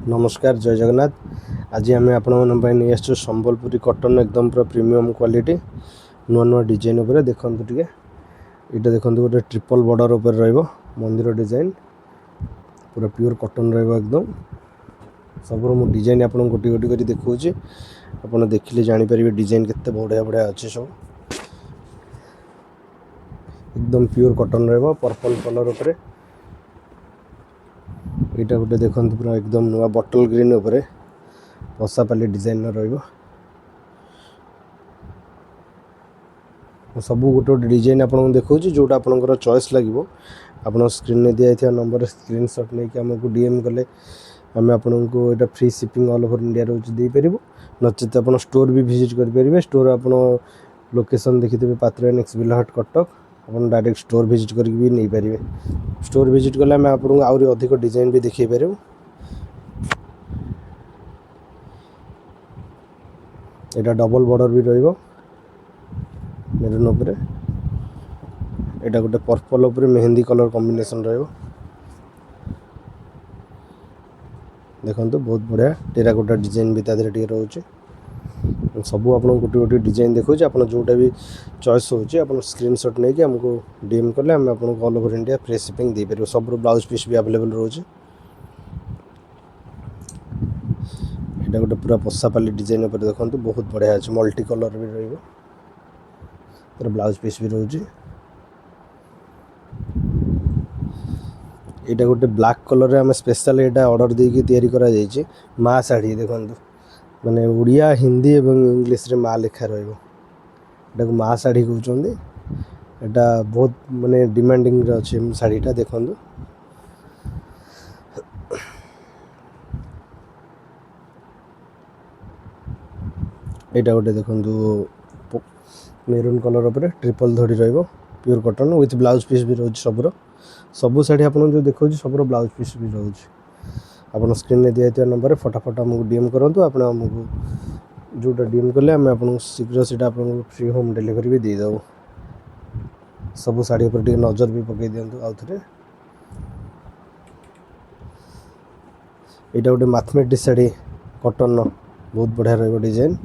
नमस्कार जय जगन्नाथ। आज आम नहीं संबलपुरी कटन एकदम पूरा प्रीमियम क्वालिटी नुआ नुआ डिजाइन उपर देखते टे ये देखते गोटे ट्रिपल बॉर्डर उपर मंदिर डिजाइन पूरा प्योर कटन एकदम सब डिजाइन आप गोटी गोटी कर देखा आप देखिले जापर डिजाइन केते बढ़िया बढ़िया अच्छे सब एकदम प्योर कटन पर्पल कलर उपर यहाँ गोटे देखते पूरा एकदम नुआ बटल ग्रीन उपर पसापाली डिजाइन सब गोटे गोटे डिजाइन आपको देखा जोटा आपंकर चॉइस लगे आप स्क्रीन में दिखाई नंबर स्क्रीनशॉट नहीं आमको डीएम कले आम आपको यहाँ free shipping all over India रोज नचेत आप स्टोर भी विजिट करेंगे। स्टोर आप लोकेशन देखिथे पात्र नेक्स्ट बिलहाट कटक आप डायरेक्ट स्टोर विजिट कर भी नहीं पारे। स्टोर विजिट कले आम आपको आहरी अधिक डिजाइन भी देखी पारे। यहाँ डबल बॉर्डर भी रहिबो मेरून उपर यहाँ गोटे पर्पल उपर मेहंदी कलर कॉम्बिनेशन रहिबो देखो बहुत बढ़िया टेराकोटा डिजाइन भी तादेह टे रोचे सब आप गोटे गोटे डिजाइन देखो आप जोटा भी चॉइस होची आप स्क्रीनशॉट नहीं कि हमको डीएम कले आम आपको all over India free shipping दे पारे। सब ब्लाउज पीस भी अवेलेबल रोचे यहाँ गोटे पूरा पसापाली डिजाइन उपर देखो बहुत बढ़िया अच्छे मल्टी कलर भी रहिबो पूरा ब्लाउज पीस भी रोचे। यहाँ गोटे ब्लैक कलर आम स्पेशल यहाँ ऑर्डर देकी तैयारी करा जायछि माँ शाढ़ी देखो माने उड़िया हिंदी एवं इंग्लिश रे माँ लिखा रहा माँ शाढ़ी कहते यहाँ बहुत माने डिमांडिंग अच्छे शाढ़ीटा देखो यहाँ गोटे देखो मेरून कलर उपर ट्रिपल धड़ी pure cotton with blouse piece भी रोज सबू शाढ़ी आप जो देखो सब ब्लाउज पीस भी रोज आप स्क्रीन में दिखाई नंबर फटाफट आमको डीएम करूँ आप जोटा डीएम कले आम आपको शीघ्र से फ्री होम डिलीवरी भी देदेव। सब शाढ़ी पर नजर भी पकई दिंतु आउ थे यहाँ गोटे मैथमेटिक्स शाढ़ी कटन बहुत बढ़िया डिजाइन